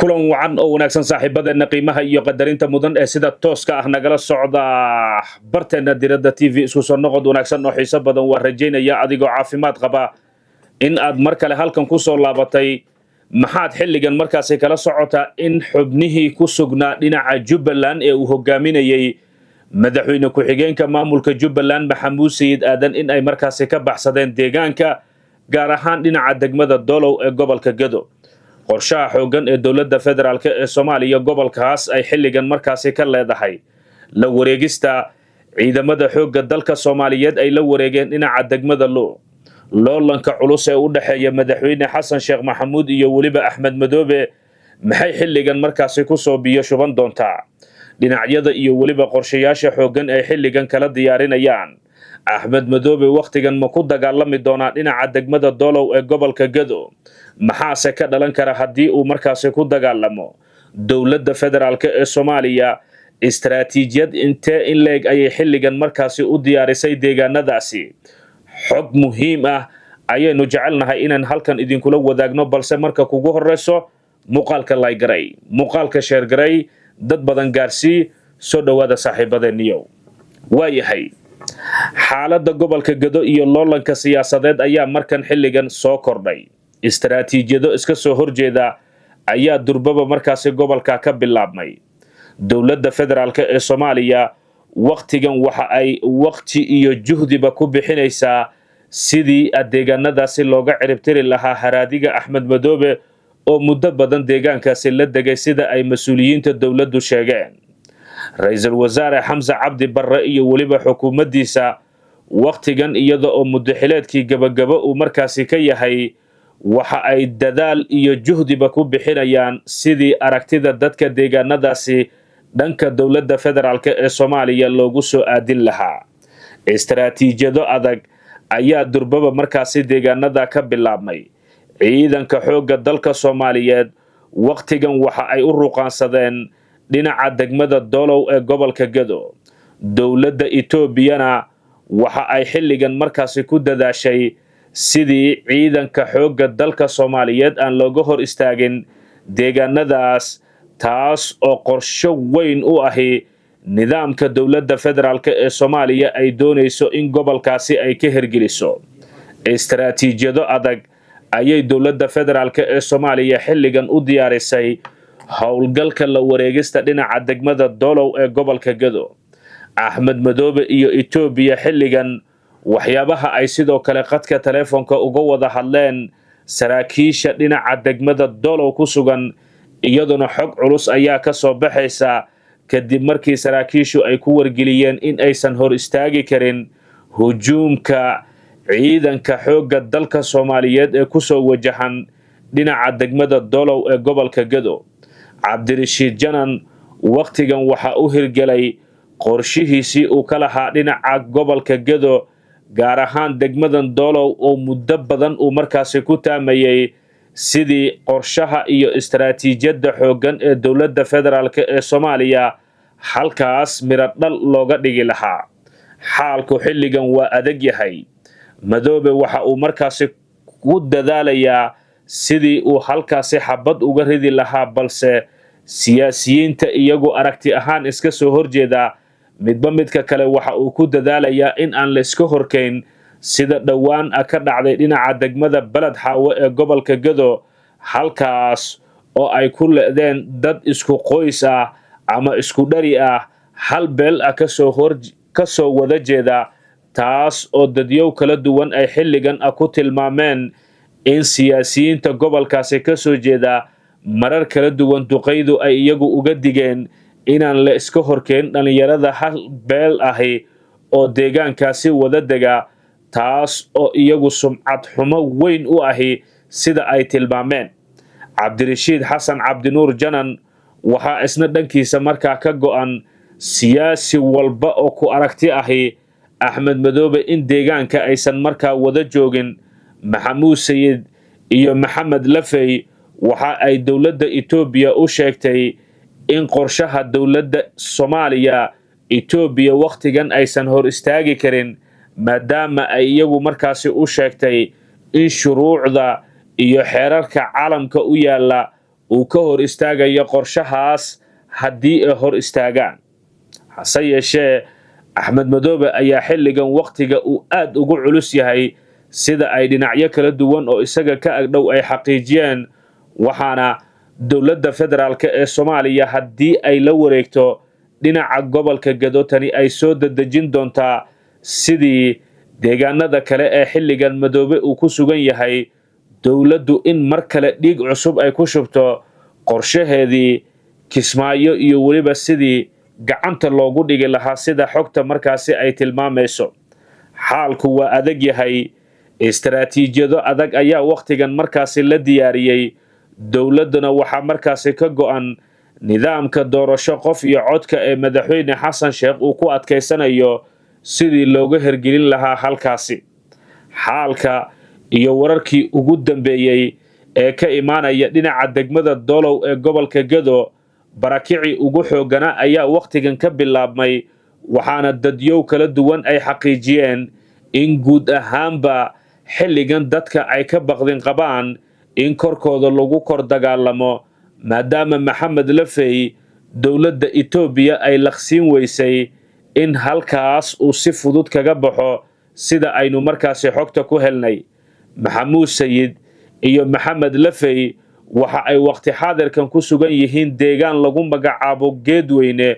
kulan wacan oo wanaagsan saaxiibadeena qiimaha iyo qadarinta mudan ee sida tooska ah nagala socda barteena diradda TV isku soo noqod wanaagsan oo xiiso badan waa rajaynaya adigoo caafimaad qaba in aad mar kale halkan ku soo laabatay maxaad xilligan markaasi kala socota in xubnihii ku sugnaa dhinaca Jubbaland ee uu hogaaminayay madaxweyne ku-xigeenka maamulka Jubbaland Maxamuud Sayid Aadan in ay markaasi ka baxsadeen deegaanka gaar ahaan dhinaca degmada Dolow ee gobolka Gedo qorshaha xoogan ee dowladda federaalka ee Soomaaliya gobolkaas ay xilligan markaasi ka leedahay la wareegista ciidamada xoogga dalka Soomaaliyeed ay la wareegeen dhinaca degmada loolanka culus ee u dhaxeeya madaxweyne Xasan Sheekh Maxamuud iyo waliba Axmed Madoobe maxay xilligan markaasi ku soo biyo shuban doontaa dhinacyada iyo waliba qorshayaasha xoogan ay xilligan kala diyaarinayaan Axmed Madoobe waqtigan ma ku dagaalami doonaa dhinaca degmada Dolow ee gobolka Gedo maxaase ka dhalan kara haddii uu markaasi ku dagaalamo dowladda federaalka ee Soomaaliya istaraatiijiyad intee in leeg ayay xilligan markaasi u diyaarisay deegaanadaasi xog muhiim ah ayaynu jecelnahay inaan halkan idinkula wadaagno balse marka kugu horeyso muuqaalka like garay muuqaalka share garay dad badan gaarsii soo dhawaada saaxiibadeeniyow waayahay xaaladda gobolka Gedo iyo loolanka siyaasadeed ayaa markan xilligan soo kordhay istaraatiijiyado iska soo horjeeda ayaa durbaba markaasi gobolka ka bilaabmay dowladda federaalka ee Soomaaliya waqtigan waxa ay waqti iyo juhdiba ku bixinaysaa sidii adeeganadaasi looga ciribtiri lahaa haraadiga Axmed Madoobe oo muddo badan deegaankaasi la degay sida ay mas'uuliyiinta dowladdu sheegeen ra'iisul wasaare Xamza Cabdi Barre iyo waliba xukuumaddiisa waqtigan iyada oo muddaxileedkii gabagaba uu markaasi ka yahay waxa ay dadaal iyo juhdiba ku bixinayaan sidii aragtida dadka deegaanadaasi dhanka dowladda federaalka ee Soomaaliya loogu soo aadin lahaa istaraatiijiyado adag ayaa durbaba markaasi deegaanada ka bilaabmay ciidanka xoogga dalka Soomaaliyeed waqtigan waxa ay u ruqaansadeen dhinaca degmada Dolow ee gobolka Gedo dowladda Etoobiyana waxa ay xilligan markaasi ku dadaashay sidii ciidanka xoogga dalka Soomaaliyeed aan looga hor istaagin deegaanadaas taas oo qorshe weyn u ahi nidaamka dowladda federaalka ee Soomaaliya ay doonayso in gobolkaasi ay ka hirgeliso istaraatiijiyado adag ayay dowladda federaalka ee Soomaaliya xilligan u diyaarisay howlgalka la wareegista dhinaca degmada Dolow ee gobolka Gedo Axmed Madoobe iyo Ethiopia xilligan waxyaabaha ay sidoo kale qadka telefoonka uga wada hadleen saraakiisha dhinaca degmada Dolow ku sugan iyaduna xog culus ayaa ka soo baxaysa kadib markii saraakiishu ay ku wargeliyeen in aysan hor istaagi karin hujuumka ciidanka xoogga dalka Soomaaliyeed ee ku soo wajahan dhinaca degmada Dolow ee gobolka Gedo Cabdirashiid Janan waqtigan waxa uu hirgelay qorshihiisii uu ka lahaa dhinaca gobolka Gedo gaar ahaan degmadan Dolow oo muddo badan uu markaasi ku taamayay sidii qorshaha iyo istaraatiijiyada xoogan ee dowladda federaalka ee Soomaaliya halkaas miradhal looga dhigi lahaa xaalku xilligan waa adag yahay Madoobe waxa uu markaasi ku dadaalayaa sidii uu halkaasi xabad uga ridi lahaa balse siyaasiyiinta iyagu aragti ahaan iska soo horjeeda midba midka kale waxa uu ku dadaalayaa in aan la iska horkeyn sida dhawaan ka dhacday dhinaca degmada Balad Xaawo ee gobolka Gedo halkaas oo ay ku leedeen dad isku qoys ah ama isku dhari ah hal beel ka soo wada jeeda taas oo dadyow kala duwan ay xilligan ku tilmaameen in siyaasiyiinta gobolkaasi ka soo jeeda marar kala duwan duqeydu ay iyagu uga digeen inaan la iska horkeyn dhalinyarada hal beel ahi oo deegaankaasi wada dega taas oo iyagu sumcad xumo weyn u ahi sida ay tilmaameen Cabdirashiid Xasan Cabdinuur Janan waxa isna dhankiisa markaa ka go'an siyaasi walba oo ku aragti ahi Axmed Madoobe in deegaanka aysan markaa wada joogin Maxamuud Sayid iyo Maxamed Lafey waxa ay dowladda Ethiopia u sheegtay in qorshaha dowladda Soomaaliya Ethiopia waqtigan aysan hor istaagi karin maadaama ay iyagu markaasi u sheegtay in shuruucda iyo xeerarka caalamka u yaala uu ka hor istaagayo qorshahaas haddii ay hor istaagaan. hase yeeshee axmed madoobe ayaa xilligan wakhtiga uu aad ugu culus yahay sida ay dhinacyo kala duwan oo isaga ka agdhow ay xaqiijiyeen, waxaana dowladda federaalk ee Soomaaliya haddii ay la wareegto dhinaca gobolka Gedo tani ay soo dedejin doontaa sidii deegaanada kale ee xilligan madoobe uu ku sugan yahay dowladdu in mar kale dhiig cusub ay ku shubto qorshaheedii Kismaayo iyo weliba sidii gacanta loogu dhigi lahaa sida xogta markaasi ay tilmaamayso. xaalku waa adag yahay, istaraatiijiyado adag ayaa wakhtigan markaasi la diyaariyey, dowladduna waxaa markaasi ka go'an nidaamka doorasho qof iyo codka ee madaxweyne xasan sheekh uu ku adkaysanayo sidii looga hergelin lahaa halkaasi. xaalka iyo wararkii ugu dambeeyey ee ka imaanaya dhinaca degmada Doolow ee gobolka Gedo, barakicii ugu xoogana ayaa wakhtigan ka bilaabmay, waxaana dadyow kala duwan ay xaqiijiyeen in guud ahaanba xilligan dadka ay ka baqdin qabaan in korkooda lagu kor dagaalamo, maadaama Maxamed Lafey dowladda Itoobiya ay laqsiin weysay in halkaas uu si fudud kaga baxo sida aynu markaasi xogta ku helnay. Maxamuud Sayid iyo Maxamed Lafey waxa ay waqti xaadirkan ku sugan yihiin deegaan lagu magacaabo Geedweyne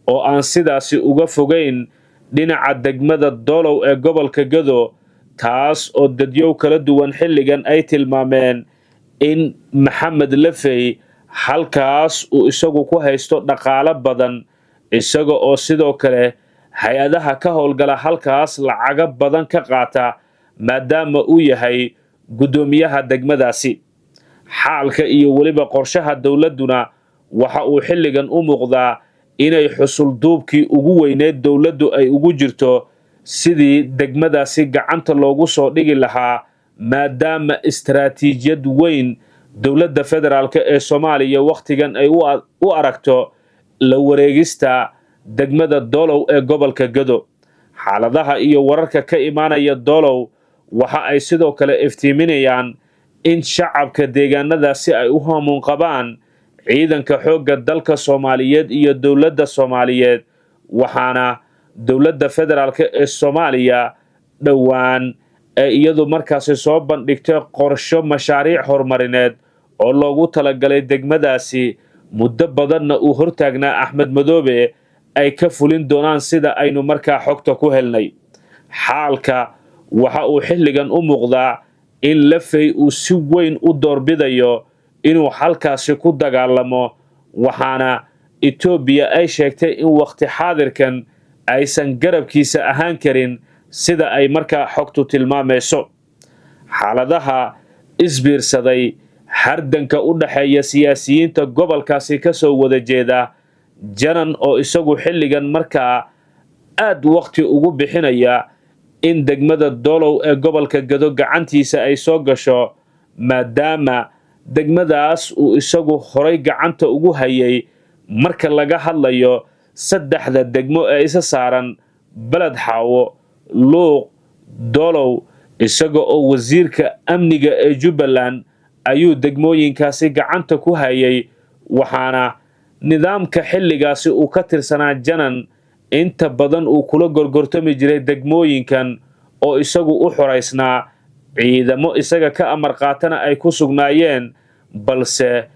oo aan sidaasi uga fogeyn dhinaca degmada Doolow ee gobolka Gedo, taas oo dadyow kala duwan xilligan ay tilmaameen in Maxamed Lafey halkaas uu isagu ku haysto dhaqaale badan, isaga oo sidoo kale hay-adaha ka howlgala halkaas lacaga badan ka qaata maadaama uu yahay guddoomiyaha degmadaasi. xaalka iyo weliba qorshaha dowladduna waxa uu xilligan u muuqdaa inay xusulduubkii ugu weyneed dowladdu ay ugu jirto sidii degmadaasi gacanta loogu soo dhigi lahaa, maadaama istaraatiijiyad weyn dowladda federaalk ee Soomaaliya wakhtigan ay u aragto la wareegista degmada Doolow ee gobolka Gedo. xaaladaha iyo wararka ka imaanaya Doolow waxa ay sidoo kale iftiiminayaan in shacabka deegaanadaasi ay u hamuun qabaan ciidanka xoogga dalka Soomaaliyeed iyo dowladda Soomaaliyeed, waxaana dowladda federaalk ee Soomaaliya dhowaan ee iyadu markaasi soo bandhigtay qorsho mashaariic horumarineed oo loogu talagalay degmadaasi, muddo badanna uu hortaagnaa Axmed Madoobe ay ka fulin doonaan sida aynu markaa xogta ku helnay. xaalka waxa uu xilligan u muuqdaa in Lafey uu si weyn u doorbidayo inuu halkaasi ku dagaalamo, waxaana Itoobiya ay sheegtay in waqti xaadirkan aysan garabkiisa ahaan karin sida ay markaa xogtu tilmaamayso. xaaladaha isbiirsaday, hardanka u dhaxeeya siyaasiyiinta gobolkaasi ka soo wada jeeda, janan oo isagu xilligan markaa aad waqti ugu bixinaya in degmada Doolow ee gobolka Gedo gacantiisa ay soo gasho, maadaama degmadaas uu isagu horay gacanta ugu hayay marka laga hadlayo saddexda degmo ee isa saaran Balad Xaawo, Luuq, Doolow, isaga oo wasiirka amniga ee Jubbaland ayuu degmooyinkaasi gacanta ku hayay, waxaana nidaamka xilligaasi uu ka tirsanaa janan inta badan uu kula gorgortami jiray degmooyinkan oo isagu u xoraysnaa, ciidamo isaga ka amar qaatana ay ku sugnaayeen, balse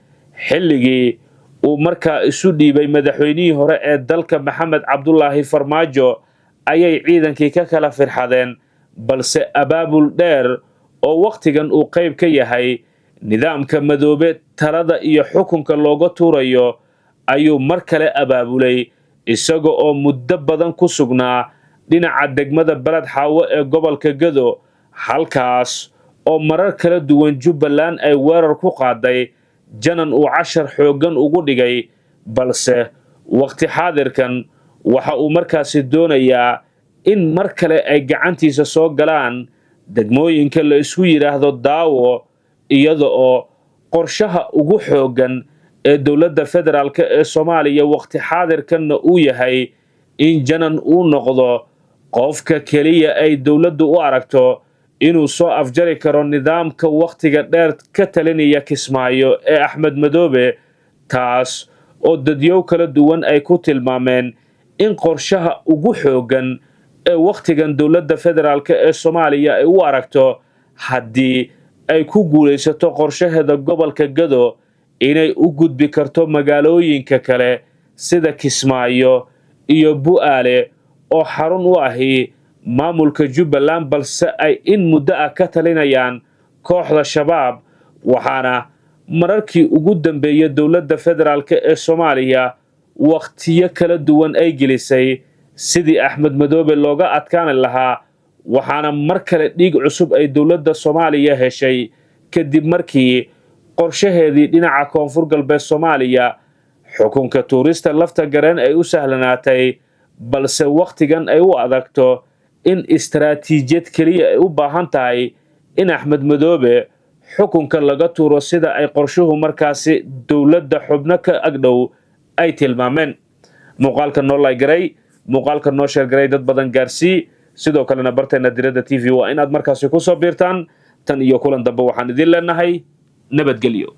xilligii uu markaa isu dhiibay madaxweynihii hore ee dalka Maxamed Cabdulaahi Farmaajo ayay ciidankii ka kala firxadeen, balse abaabul dheer oo wakhtigan uu qayb ka yahay nidaamka Madoobe talada iyo xukunka looga tuurayo ayuu mar kale abaabulay, isaga oo muddo badan ku sugnaa dhinaca degmada Balad Xaawo ee gobolka Gedo, halkaas oo marar kala duwan Jubbaland ay weerar ku qaaday, janan uu cashar xooggan ugu dhigay, balse waqti xaadirkan waxa uu markaasi doonayaa in mar kale ay gacantiisa soo galaan degmooyinka la isku yiraahdo Daawo, iyada oo qorshaha ugu xooggan ee dowladda federaalk ee Soomaaliya waqti xaadirkanna uu yahay in janan uu noqdo qofka kaliya ay dowladdu u aragto inuu soo afjari karo nidaamka wakhtiga dheer ka talinaya Kismaayo ee Axmed Madoobe, taas oo dadyow kala duwan ay ku tilmaameen in qorshaha ugu xoogan ee wakhtigan dowladda federaalka ee Soomaaliya ay u aragto haddii ay ku guulaysato qorshaheeda gobolka Gado inay u gudbi karto magaalooyinka kale sida Kismaayo iyo Bu'aale oo xarun u ahi maamulka Jubbaland, balse ay in muddo ah ka talinayaan kooxda shabaab. waxaana mararkii ugu dambeeyay dowladda federaalka ee Soomaaliya waqtiyo kala duwan ay gelisay sidii Axmed Madoobe looga adkaan lahaa, waxaana mar kale dhiig cusub ay dowladda Soomaaliya heshay kadib markii qorshaheedii dhinaca koonfur galbeed Soomaaliya xukunka tuurista lafta gareen ay u sahlanaatay, balse waqtigan ay u adagto in istaraatiijiyad kaliya ay u baahan tahay in Axmed Madoobe xukunka laga tuuro sida ay qorshuhu markaasi dowladda xubno ka agdhow ay tilmaameen. muuqaalka noo like garay, muuqaalka noo share garay, dad badan gaarsii, sidoo kalena barteena Diradda TV waa inaad markaasi ku soo biirtaan. tan iyo kulan dambe waxaan idin leenahay nabadgelyo.